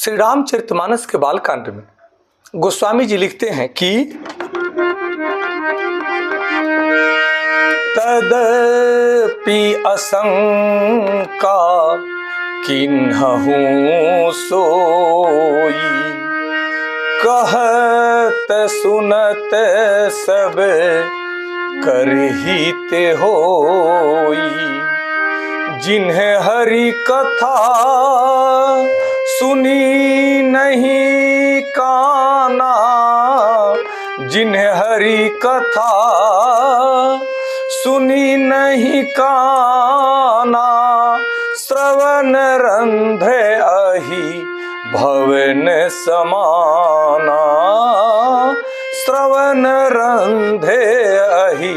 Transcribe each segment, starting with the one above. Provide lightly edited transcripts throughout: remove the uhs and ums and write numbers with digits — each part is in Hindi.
श्री रामचरितमानस के बालकांड में गोस्वामी जी लिखते हैं कि तदपि असंका किन्हु सोई, कहत सुनत सब करहित होई। जिन्हें हरि कथा सुनी नहीं काना, जिन्हें हरि कथा सुनी नहीं काना, श्रवण रंध्र अहि भवन समाना, श्रवण रंध्र अहि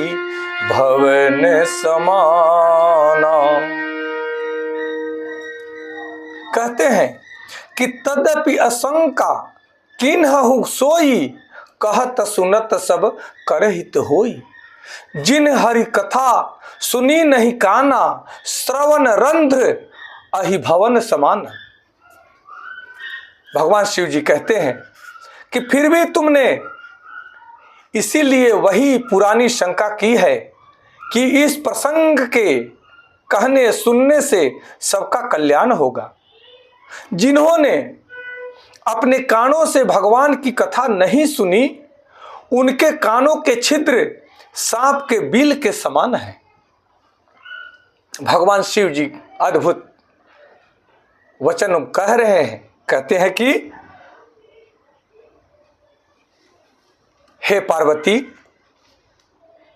भवन समाना। कहते हैं कि तदपि असंका किन्हु सोई, कहत सुनत सब करहित होई। जिन हरि कथा सुनी नहीं काना, श्रवण रंध्र अहि भवन समान। भगवान शिव जी कहते हैं कि फिर भी तुमने इसीलिए वही पुरानी शंका की है कि इस प्रसंग के कहने सुनने से सबका कल्याण होगा। जिन्होंने अपने कानों से भगवान की कथा नहीं सुनी, उनके कानों के छिद्र सांप के बिल के समान है। भगवान शिव जी अद्भुत वचन कह रहे हैं। कहते हैं कि हे पार्वती,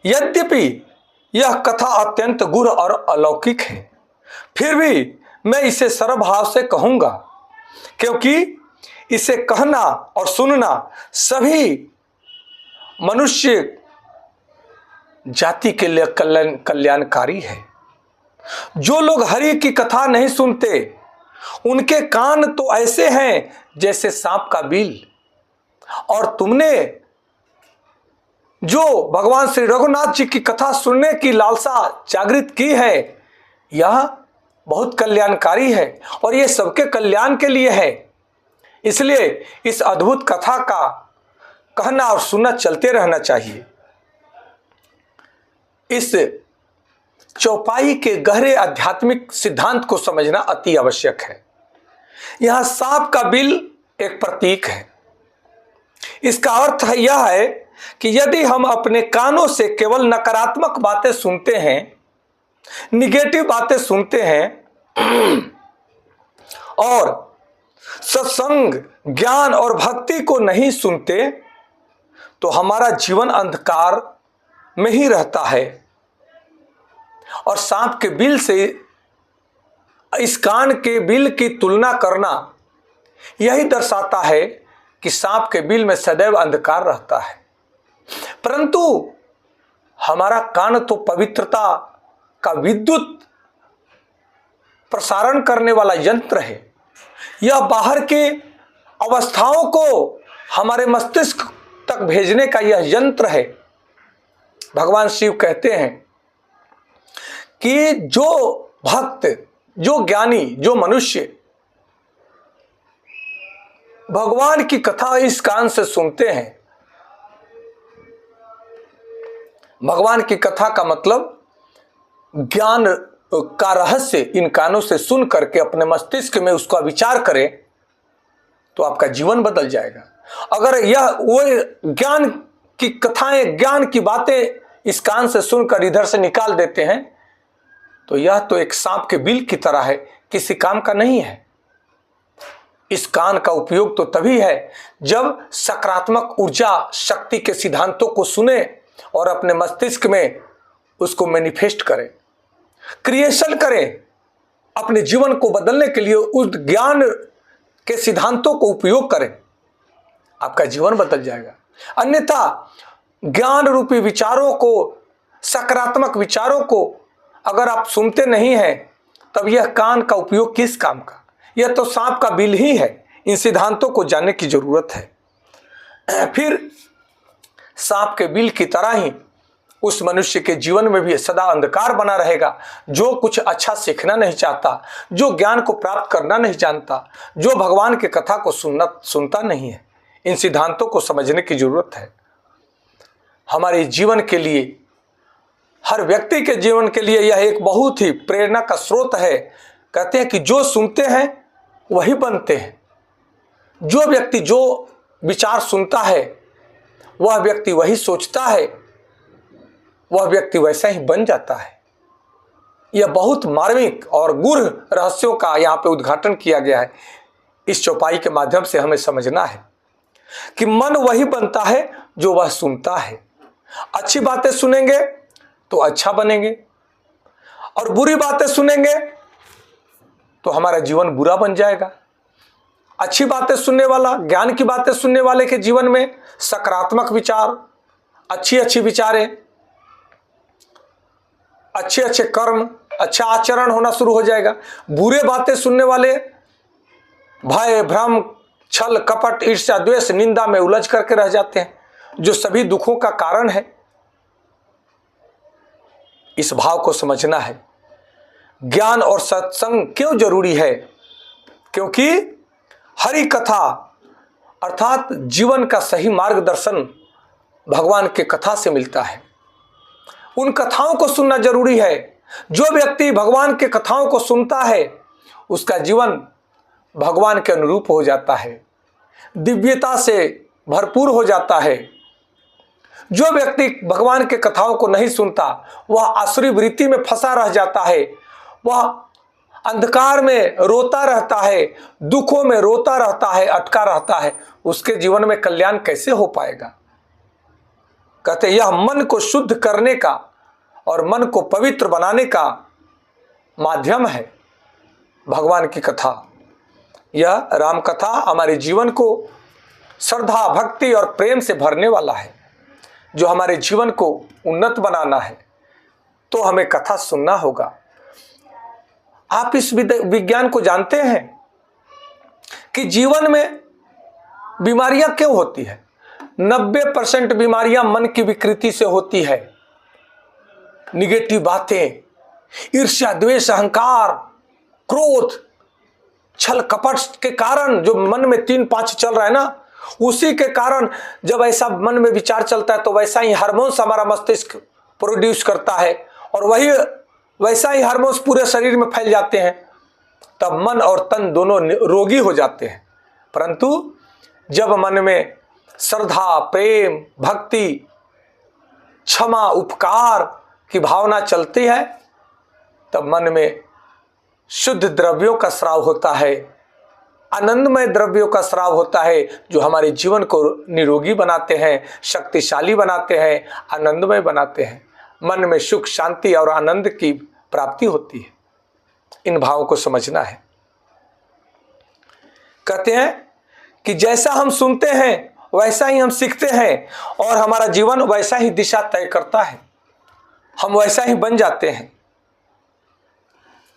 यद्यपि यह कथा अत्यंत गूढ़ और अलौकिक है, फिर भी मैं इसे सरभाव से कहूंगा, क्योंकि इसे कहना और सुनना सभी मनुष्य जाति के लिए कल्याणकारी है। जो लोग हरि की कथा नहीं सुनते, उनके कान तो ऐसे हैं जैसे सांप का बिल। और तुमने जो भगवान श्री रघुनाथ जी की कथा सुनने की लालसा जागृत की है, यह बहुत कल्याणकारी है और यह सबके कल्याण के लिए है। इसलिए इस अद्भुत कथा का कहना और सुनना चलते रहना चाहिए। इस चौपाई के गहरे आध्यात्मिक सिद्धांत को समझना अति आवश्यक है। यहां सांप का बिल एक प्रतीक है। इसका अर्थ यह है कि यदि हम अपने कानों से केवल नकारात्मक बातें सुनते हैं, निगेटिव बातें सुनते हैं और सत्संग, ज्ञान और भक्ति को नहीं सुनते, तो हमारा जीवन अंधकार में ही रहता है। और सांप के बिल से इस कान के बिल की तुलना करना यही दर्शाता है कि सांप के बिल में सदैव अंधकार रहता है। परंतु हमारा कान तो पवित्रता का विद्युत प्रसारण करने वाला यंत्र है। यह बाहर के अवस्थाओं को हमारे मस्तिष्क तक भेजने का यह यंत्र है। भगवान शिव कहते हैं कि जो भक्त, जो ज्ञानी, जो मनुष्य भगवान की कथा इस कान से सुनते हैं, भगवान की कथा का मतलब ज्ञान का रहस्य इन कानों से सुन करके अपने मस्तिष्क में उसका विचार करें, तो आपका जीवन बदल जाएगा। अगर यह वो ज्ञान की कथाएं, ज्ञान की बातें इस कान से सुनकर इधर से निकाल देते हैं, तो यह तो एक सांप के बिल की तरह है, किसी काम का नहीं है। इस कान का उपयोग तो तभी है जब सकारात्मक ऊर्जा शक्ति के सिद्धांतों को सुने और अपने मस्तिष्क में उसको मैनिफेस्ट करें, क्रिएशन करें, अपने जीवन को बदलने के लिए उस ज्ञान के सिद्धांतों को उपयोग करें, आपका जीवन बदल जाएगा। अन्यथा ज्ञान रूपी विचारों को, सकारात्मक विचारों को अगर आप सुनते नहीं हैं, तब यह कान का उपयोग किस काम का? यह तो सांप का बिल ही है। इन सिद्धांतों को जानने की जरूरत है। फिर सांप के बिल की तरह ही उस मनुष्य के जीवन में भी सदा अंधकार बना रहेगा, जो कुछ अच्छा सीखना नहीं चाहता, जो ज्ञान को प्राप्त करना नहीं जानता, जो भगवान की कथा को सुनता नहीं है। इन सिद्धांतों को समझने की जरूरत है। हमारे जीवन के लिए, हर व्यक्ति के जीवन के लिए यह एक बहुत ही प्रेरणा का स्रोत है। कहते हैं कि जो सुनते हैं वही बनते हैं। जो व्यक्ति जो विचार सुनता है, वह व्यक्ति वही सोचता है, वह व्यक्ति वैसा ही बन जाता है। यह बहुत मार्मिक और गूढ़ रहस्यों का यहाँ पे उद्घाटन किया गया है। इस चौपाई के माध्यम से हमें समझना है कि मन वही बनता है जो वह सुनता है। अच्छी बातें सुनेंगे तो अच्छा बनेंगे, और बुरी बातें सुनेंगे तो हमारा जीवन बुरा बन जाएगा। अच्छी बातें सुनने वाला, ज्ञान की बातें सुनने वाले के जीवन में सकारात्मक विचार, अच्छी अच्छी विचारें, अच्छे अच्छे कर्म, अच्छा आचरण होना शुरू हो जाएगा। बुरे बातें सुनने वाले भय, भ्रम, छल, कपट, ईर्ष्या, द्वेष, निंदा में उलझ करके रह जाते हैं, जो सभी दुखों का कारण है। इस भाव को समझना है। ज्ञान और सत्संग क्यों जरूरी है? क्योंकि हरि कथा अर्थात जीवन का सही मार्गदर्शन भगवान की कथा से मिलता है। उन कथाओं को सुनना जरूरी है। जो व्यक्ति भगवान की कथाओं को सुनता है, उसका जीवन भगवान के अनुरूप हो जाता है, दिव्यता से भरपूर हो जाता है। जो व्यक्ति भगवान के कथाओं को नहीं सुनता, वह आसुरी वृत्ति में फंसा रह जाता है, वह अंधकार में रोता रहता है, दुखों में रोता रहता है, अटका रहता है। उसके जीवन में कल्याण कैसे हो पाएगा? कहते यह मन को शुद्ध करने का और मन को पवित्र बनाने का माध्यम है भगवान की कथा। यह राम कथा हमारे जीवन को श्रद्धा, भक्ति और प्रेम से भरने वाला है। जो हमारे जीवन को उन्नत बनाना है तो हमें कथा सुनना होगा। आप इस विज्ञान को जानते हैं कि जीवन में बीमारियां क्यों होती है? 90% बीमारियां मन की विकृति से होती है। निगेटिव बातें, ईर्ष्या, द्वेष, अहंकार, क्रोध, छल, कपट के कारण जो मन में 3-5 चल रहा है ना, उसी के कारण जब ऐसा मन में विचार चलता है तो वैसा ही हार्मोन्स हमारा मस्तिष्क प्रोड्यूस करता है, और वही वैसा ही हार्मोन्स पूरे शरीर में फैल जाते हैं। तब मन और तन दोनों रोगी हो जाते हैं। परंतु जब मन में श्रद्धा, प्रेम, भक्ति, क्षमा, उपकार की भावना चलती है, तब मन में शुद्ध द्रव्यों का स्राव होता है, आनंदमय द्रव्यों का स्राव होता है, जो हमारे जीवन को निरोगी बनाते हैं, शक्तिशाली बनाते हैं, आनंदमय बनाते हैं। मन में सुख, शांति और आनंद की प्राप्ति होती है। इन भावों को समझना है। कहते हैं कि जैसा हम सुनते हैं वैसा ही हम सीखते हैं, और हमारा जीवन वैसा ही दिशा तय करता है। हम वैसा ही बन जाते हैं।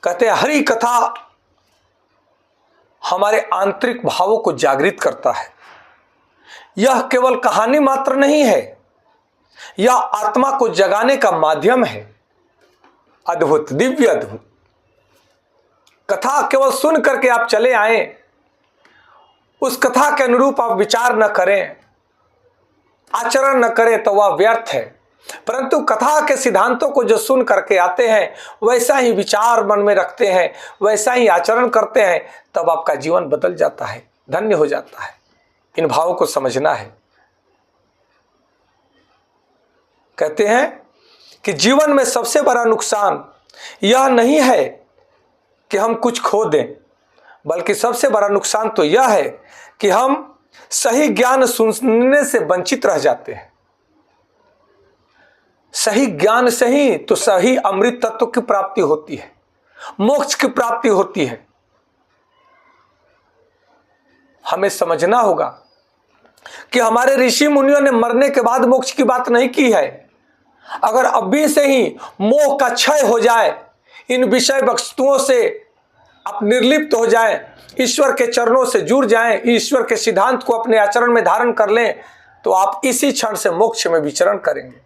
कहते हैं हरि कथा हमारे आंतरिक भावों को जागृत करता है। यह केवल कहानी मात्र नहीं है, यह आत्मा को जगाने का माध्यम है। अद्भुत, दिव्य अद्भुत कथा केवल सुन करके आप चले आए, उस कथा के अनुरूप आप विचार न करें, आचरण न करें तो वह व्यर्थ है। परंतु कथा के सिद्धांतों को जो सुन करके आते हैं, वैसा ही विचार मन में रखते हैं, वैसा ही आचरण करते हैं, तब आपका जीवन बदल जाता है, धन्य हो जाता है। इन भावों को समझना है। कहते हैं कि जीवन में सबसे बड़ा नुकसान यह नहीं है कि हम कुछ खो दें, बल्कि सबसे बड़ा नुकसान तो यह है कि हम सही ज्ञान सुनने से वंचित रह जाते हैं। सही ज्ञान से ही तो सही अमृत तत्व की प्राप्ति होती है, मोक्ष की प्राप्ति होती है। हमें समझना होगा कि हमारे ऋषि मुनियों ने मरने के बाद मोक्ष की बात नहीं की है। अगर अभी से ही मोह का क्षय हो जाए, इन विषय वस्तुओं से आप निर्लिप्त हो जाएं, ईश्वर के चरणों से जुड़ जाएं, ईश्वर के सिद्धांत को अपने आचरण में धारण कर लें, तो आप इसी क्षण से मोक्ष में विचरण करेंगे।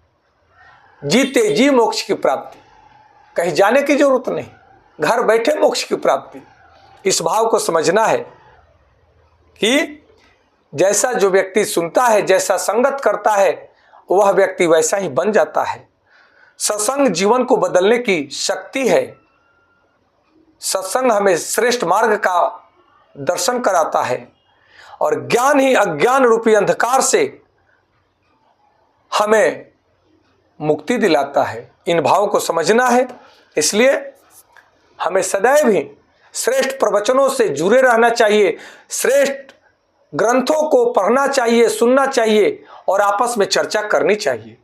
जीते जी मोक्ष की प्राप्ति, कहीं जाने की जरूरत नहीं, घर बैठे मोक्ष की प्राप्ति। इस भाव को समझना है कि जैसा जो व्यक्ति सुनता है, जैसा संगत करता है, वह व्यक्ति वैसा ही बन जाता है। सत्संग जीवन को बदलने की शक्ति है। सत्संग हमें श्रेष्ठ मार्ग का दर्शन कराता है और ज्ञान ही अज्ञान रूपी अंधकार से हमें मुक्ति दिलाता है। इन भावों को समझना है। इसलिए हमें सदैव ही श्रेष्ठ प्रवचनों से जुड़े रहना चाहिए, श्रेष्ठ ग्रंथों को पढ़ना चाहिए, सुनना चाहिए और आपस में चर्चा करनी चाहिए।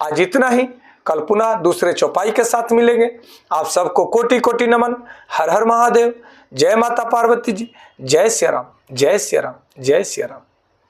आज इतना ही, कल पुनः दूसरे चौपाई के साथ मिलेंगे। आप सबको कोटि कोटि नमन। हर हर महादेव। जय माता पार्वती जी। जय सिया राम, जय सिया राम, जय सिया राम।